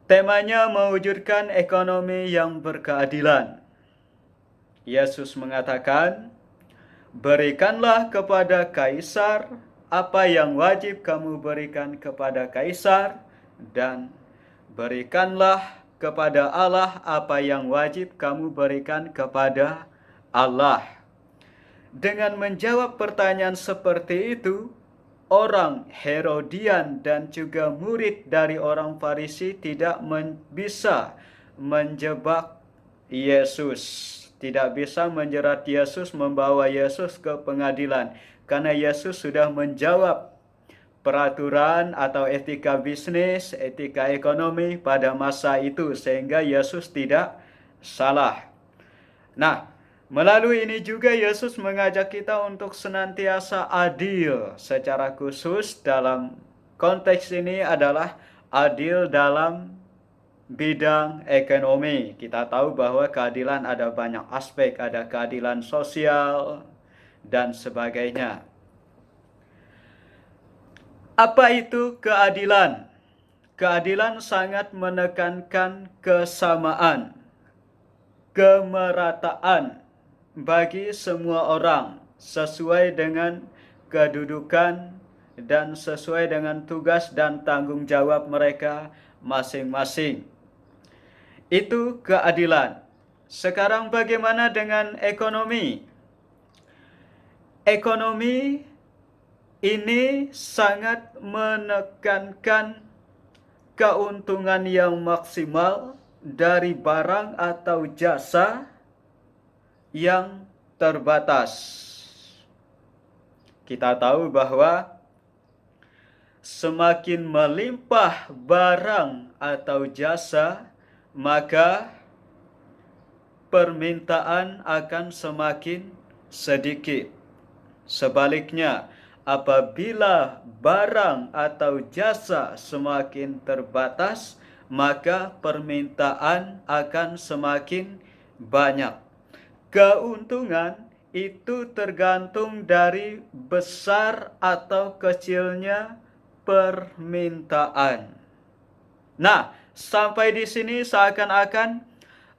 Temanya mewujudkan ekonomi yang berkeadilan. Yesus mengatakan, "Berikanlah kepada kaisar apa yang wajib kamu berikan kepada kaisar, dan berikanlah kepada Allah apa yang wajib kamu berikan kepada Allah." Dengan menjawab pertanyaan seperti itu, orang Herodian dan juga murid dari orang Farisi tidak bisa menjebak Yesus, tidak bisa menjerat Yesus, membawa Yesus ke pengadilan, karena Yesus sudah menjawab peraturan atau etika bisnis, etika ekonomi pada masa itu, sehingga Yesus tidak salah. Nah, melalui ini juga Yesus mengajak kita untuk senantiasa adil. Secara khusus dalam konteks ini adalah adil dalam bidang ekonomi. Kita tahu bahwa keadilan ada banyak aspek, ada keadilan sosial dan sebagainya. Apa itu keadilan? Keadilan sangat menekankan kesamaan, kemerataan bagi semua orang sesuai dengan kedudukan dan sesuai dengan tugas dan tanggung jawab mereka masing-masing. Itu keadilan. Sekarang bagaimana dengan ekonomi? Ekonomi ini sangat menekankan keuntungan yang maksimal dari barang atau jasa yang terbatas. Kita tahu bahwa semakin melimpah barang atau jasa, maka permintaan akan semakin sedikit. Sebaliknya, apabila barang atau jasa semakin terbatas, maka permintaan akan semakin banyak. Keuntungan itu tergantung dari besar atau kecilnya permintaan. Nah, sampai di sini seakan-akan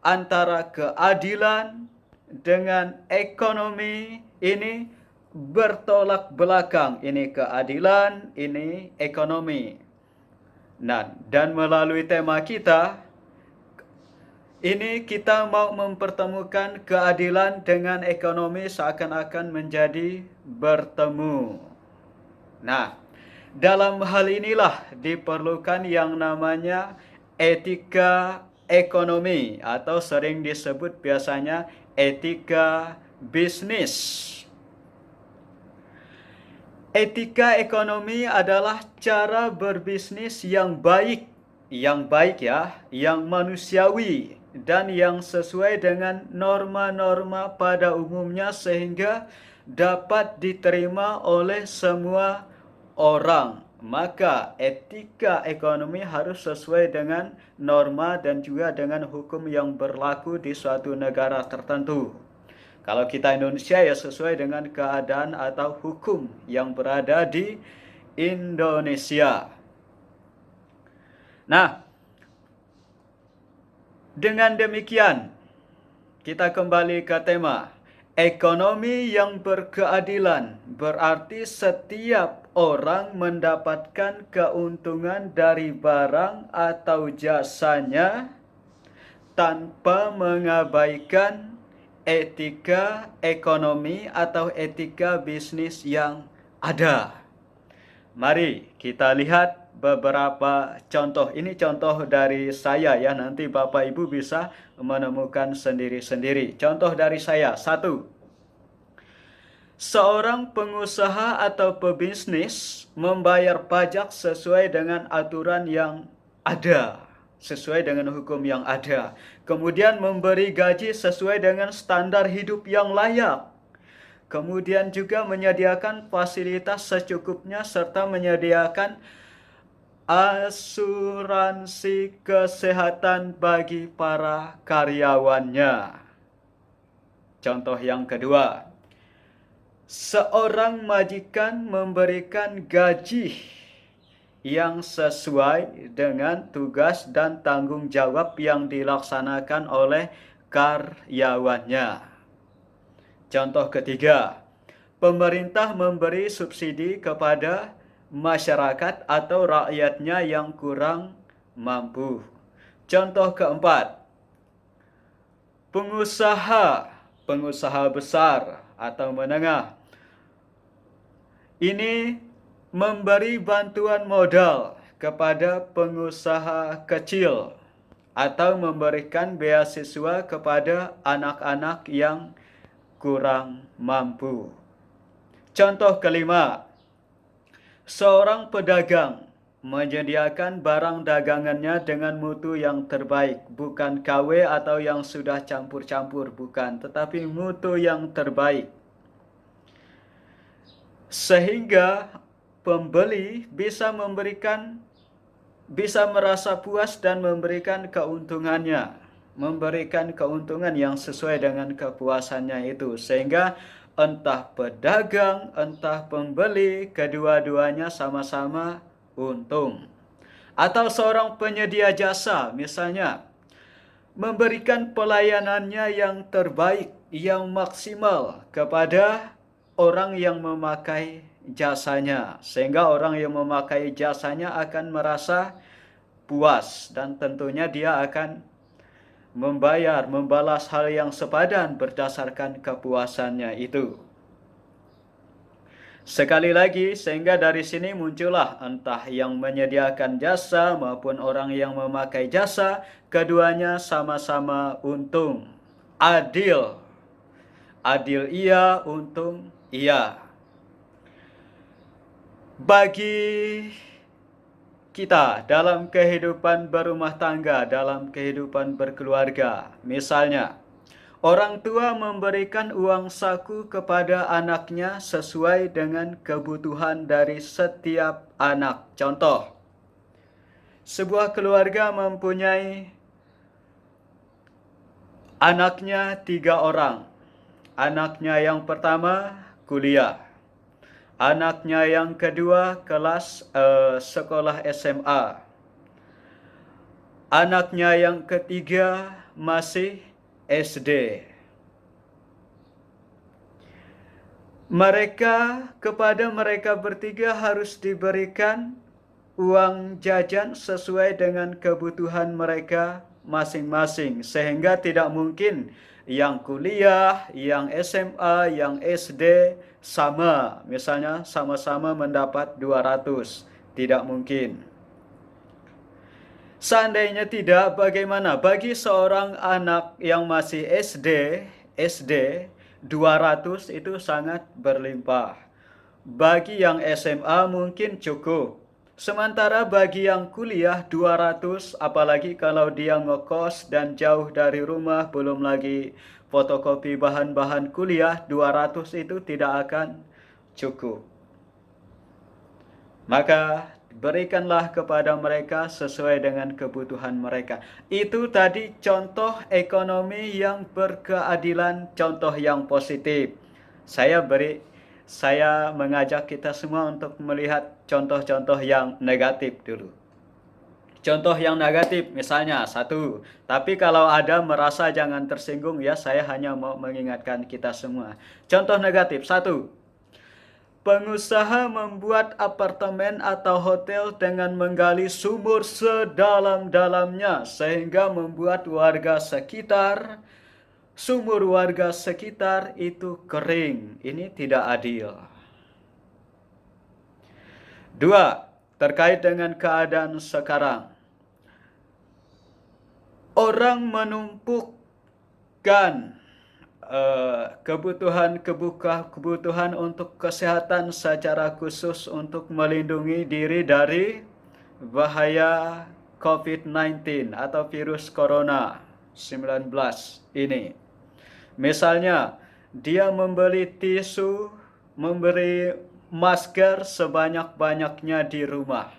antara keadilan dengan ekonomi ini bertolak belakang. Ini keadilan, ini ekonomi. Nah, dan melalui tema kita, ini kita mau mempertemukan keadilan dengan ekonomi seakan-akan menjadi bertemu. Nah, dalam hal inilah diperlukan yang namanya etika ekonomi, atau sering disebut biasanya etika bisnis. Etika ekonomi adalah cara berbisnis yang baik ya, yang manusiawi dan yang sesuai dengan norma-norma pada umumnya sehingga dapat diterima oleh semua orang. Maka etika ekonomi harus sesuai dengan norma dan juga dengan hukum yang berlaku di suatu negara tertentu. Kalau kita Indonesia ya sesuai dengan keadaan atau hukum yang berada di Indonesia. Nah, dengan demikian kita kembali ke tema. Ekonomi yang berkeadilan berarti setiap orang mendapatkan keuntungan dari barang atau jasanya tanpa mengabaikan etika ekonomi atau etika bisnis yang ada. Mari kita lihat beberapa contoh. Ini contoh dari saya ya, nanti Bapak Ibu bisa menemukan sendiri-sendiri. Contoh dari saya, 1. Seorang pengusaha atau pebisnis membayar pajak sesuai dengan aturan yang ada, sesuai dengan hukum yang ada. Kemudian memberi gaji sesuai dengan standar hidup yang layak. Kemudian juga menyediakan fasilitas secukupnya serta menyediakan asuransi kesehatan bagi para karyawannya. Contoh yang kedua. Seorang majikan memberikan gaji yang sesuai dengan tugas dan tanggung jawab yang dilaksanakan oleh karyawannya. Contoh ketiga, pemerintah memberi subsidi kepada masyarakat atau rakyatnya yang kurang mampu. Contoh keempat, pengusaha besar atau menengah ini memberi bantuan modal kepada pengusaha kecil atau memberikan beasiswa kepada anak-anak yang kurang mampu. Contoh kelima, seorang pedagang menyediakan barang dagangannya dengan mutu yang terbaik, bukan KW atau yang sudah campur-campur, bukan, tetapi mutu yang terbaik. Sehingga pembeli bisa merasa puas dan memberikan keuntungan yang sesuai dengan kepuasannya itu, sehingga entah pedagang, entah pembeli, kedua-duanya sama-sama untung. Atau seorang penyedia jasa misalnya memberikan pelayanannya yang terbaik, yang maksimal kepada orang yang memakai jasanya, sehingga orang yang memakai jasanya akan merasa puas dan tentunya dia akan membalas hal yang sepadan berdasarkan kepuasannya itu. Sekali lagi, sehingga dari sini muncullah entah yang menyediakan jasa maupun orang yang memakai jasa, keduanya sama-sama untung. Adil. Adil iya, untung iya. Bagi kita dalam kehidupan berumah tangga, dalam kehidupan berkeluarga, misalnya orang tua memberikan uang saku kepada anaknya sesuai dengan kebutuhan dari setiap anak. Contoh, sebuah keluarga mempunyai anaknya 3 orang. Anaknya yang pertama kuliah. Anaknya yang kedua sekolah SMA. Anaknya yang ketiga masih SD. Kepada mereka bertiga harus diberikan uang jajan sesuai dengan kebutuhan mereka masing-masing, sehingga tidak mungkin yang kuliah, yang SMA, yang SD sama, misalnya sama-sama mendapat 200, tidak mungkin. Seandainya tidak, bagaimana? Bagi seorang anak yang masih SD 200 itu sangat berlimpah. Bagi yang SMA mungkin cukup. Sementara bagi yang kuliah 200, apalagi kalau dia ngekos dan jauh dari rumah, belum lagi fotokopi bahan-bahan kuliah, 200 itu tidak akan cukup. Maka berikanlah kepada mereka sesuai dengan kebutuhan mereka. Itu tadi contoh ekonomi yang berkeadilan, contoh yang positif. Saya mengajak kita semua untuk melihat contoh-contoh yang negatif dulu. Contoh yang negatif misalnya 1. Tapi kalau ada merasa jangan tersinggung ya, saya hanya mau mengingatkan kita semua. Contoh negatif 1. Pengusaha membuat apartemen atau hotel dengan menggali sumur sedalam-dalamnya sehingga membuat sumur warga sekitar itu kering. Ini tidak adil. 2. Terkait dengan keadaan sekarang. Orang menumpukan kebutuhan untuk kesehatan secara khusus untuk melindungi diri dari bahaya COVID-19 atau virus corona 19 ini. Misalnya, dia membeli tisu, memberi masker sebanyak-banyaknya di rumah.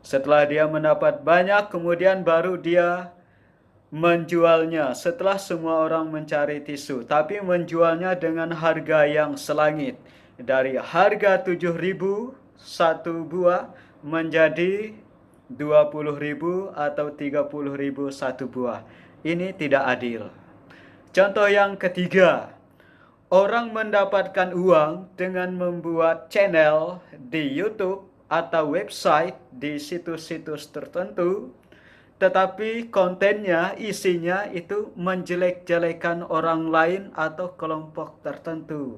Setelah dia mendapat banyak, kemudian baru dia menjualnya setelah semua orang mencari tisu, tapi menjualnya dengan harga yang selangit. Dari harga 7.000 satu buah menjadi 20.000 atau 30.000 satu buah. Ini tidak adil. Contoh yang ketiga, orang mendapatkan uang dengan membuat channel di YouTube atau website di situs-situs tertentu, tetapi kontennya, isinya itu menjelek-jelekan orang lain atau kelompok tertentu.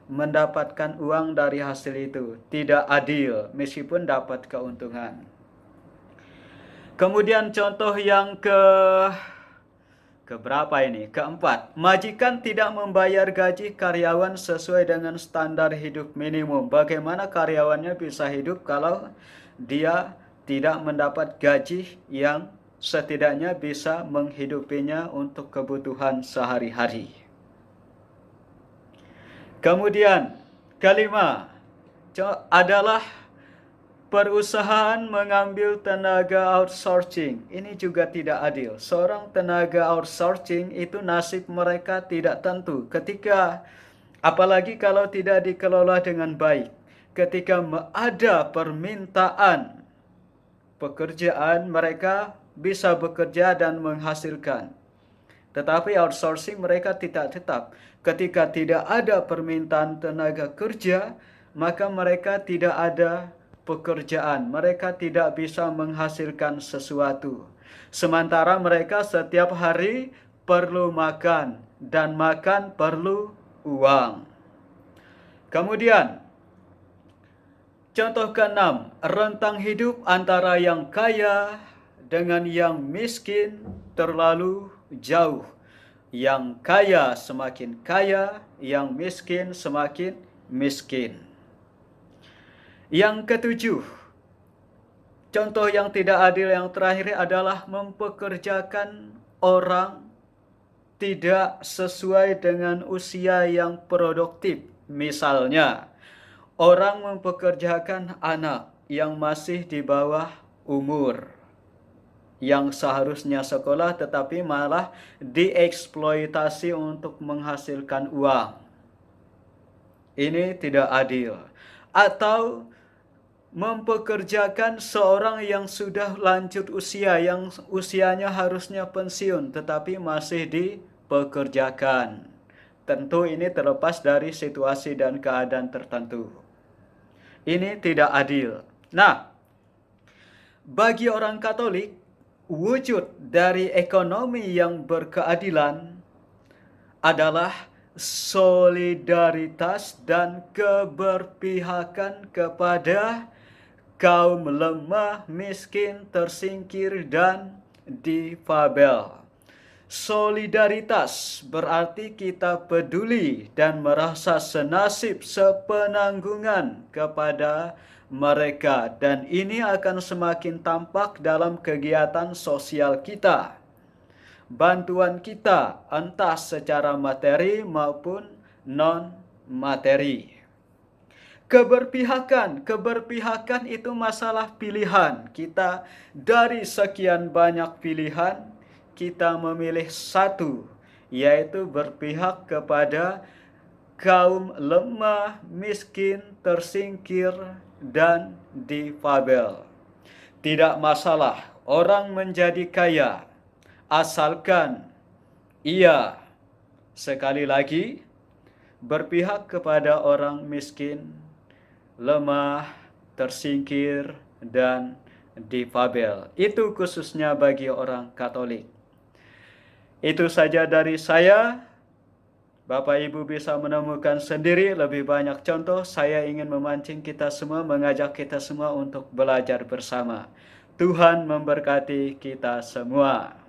Mendapatkan uang dari hasil itu tidak adil meskipun dapat keuntungan. Kemudian contoh yang keberapa ini? Keempat, majikan tidak membayar gaji karyawan sesuai dengan standar hidup minimum. Bagaimana karyawannya bisa hidup kalau dia tidak mendapat gaji yang setidaknya bisa menghidupinya untuk kebutuhan sehari-hari. Kemudian, kelima adalah perusahaan mengambil tenaga outsourcing. Ini juga tidak adil. Seorang tenaga outsourcing itu nasib mereka tidak tentu. Apalagi kalau tidak dikelola dengan baik. Ketika ada permintaan pekerjaan, mereka bisa bekerja dan menghasilkan. Tetapi outsourcing mereka tidak tetap. Ketika tidak ada permintaan tenaga kerja, maka mereka tidak ada pekerjaan. Mereka tidak bisa menghasilkan sesuatu. Sementara mereka setiap hari perlu makan, dan makan perlu uang. Kemudian, contoh keenam, rentang hidup antara yang kaya dengan yang miskin terlalu jauh. Yang kaya semakin kaya, yang miskin semakin miskin. Yang ketujuh, contoh yang tidak adil yang terakhir adalah mempekerjakan orang tidak sesuai dengan usia yang produktif. Misalnya, orang mempekerjakan anak yang masih di bawah umur, yang seharusnya sekolah tetapi malah dieksploitasi untuk menghasilkan uang. Ini tidak adil. Atau mempekerjakan seorang yang sudah lanjut usia, yang usianya harusnya pensiun tetapi masih dipekerjakan. Tentu ini terlepas dari situasi dan keadaan tertentu. Ini tidak adil. Nah, bagi orang Katolik, wujud dari ekonomi yang berkeadilan adalah solidaritas dan keberpihakan kepada kaum lemah, miskin, tersingkir, dan difabel. Solidaritas berarti kita peduli dan merasa senasib, sepenanggungan kepada mereka, dan ini akan semakin tampak dalam kegiatan sosial kita. Bantuan kita entah secara materi maupun non-materi. Keberpihakan itu masalah pilihan. Kita dari sekian banyak pilihan, kita memilih satu, yaitu berpihak kepada kaum lemah, miskin, tersingkir, dan difabel. Tidak masalah orang menjadi kaya, asalkan ia, sekali lagi, berpihak kepada orang miskin, lemah, tersingkir, dan difabel. Itu khususnya bagi orang Katolik. Itu saja dari saya. Bapak Ibu bisa menemukan sendiri lebih banyak contoh. Saya ingin memancing kita semua, mengajak kita semua untuk belajar bersama. Tuhan memberkati kita semua.